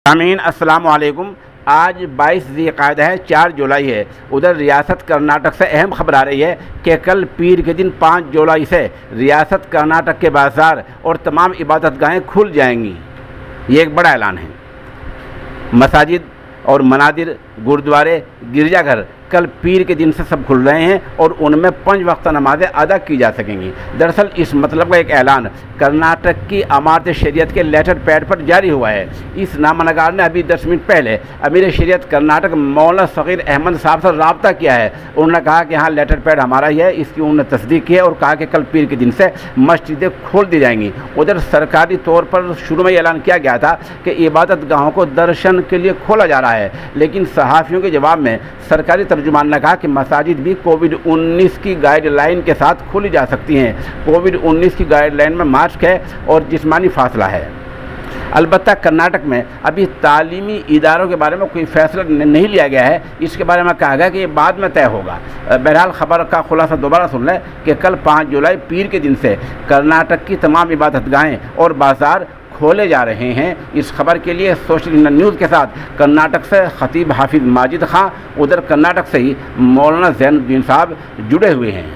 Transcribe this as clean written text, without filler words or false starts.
سامعین السلام علیکم۔ آج 22 ذی القعدہ ہے، 4 جولائی ہے۔ ادھر ریاست کرناٹک سے اہم خبر آ رہی ہے کہ کل پیر کے دن 5 جولائی سے ریاست کرناٹک کے بازار اور تمام عبادت گاہیں کھل جائیں گی۔ یہ ایک بڑا اعلان ہے۔ مساجد اور منادر، گردوارے، گرجا گھر کل پیر کے دن سے سب کھل رہے ہیں اور ان میں 5 وقت نمازیں ادا کی جا سکیں گی۔ دراصل اس مطلب کا ایک اعلان کرناٹک کی امارت شریعت کے لیٹر پیڈ پر جاری ہوا ہے۔ اس نامہ نگار نے ابھی 10 منٹ پہلے امیر شریعت کرناٹک مولانا صغیر احمد صاحب سے رابطہ کیا ہے۔ انہوں نے کہا کہ ہاں لیٹر پیڈ ہمارا ہی ہے، اس کی انہوں نے تصدیق کی ہے اور کہا کہ کل پیر کے دن سے مسجدیں کھول دی جائیں گی۔ ادھر سرکاری طور پر شروع میں یہ اعلان کیا گیا تھا کہ عبادت گاہوں کو درشن کے لیے کھولا جا رہا ہے، لیکن صحافیوں کے جواب میں سرکاری ترجمان نے کہا کہ مساجد بھی کووڈ-19 کی گائیڈ لائن کے ساتھ کھولی جا سکتی ہیں۔ کووڈ-19 کی گائیڈ لائن میں ماسک ہے اور جسمانی فاصلہ ہے۔ البتہ کرناٹک میں ابھی تعلیمی اداروں کے بارے میں کوئی فیصلہ نہیں لیا گیا ہے۔ اس کے بارے میں کہا گیا کہ یہ بعد میں طے ہوگا۔ بہرحال خبر کا خلاصہ دوبارہ سن لیں کہ کل 5 جولائی پیر کے دن سے کرناٹک کی تمام عبادت گاہیں اور بازار کھولے جا رہے ہیں۔ اس خبر کے لیے سوشل انڈیا نیوز کے ساتھ کرناٹک سے خطیب حافظ ماجد خان، ادھر کرناٹک سے ہی مولانا زین الدین صاحب جڑے ہوئے ہیں۔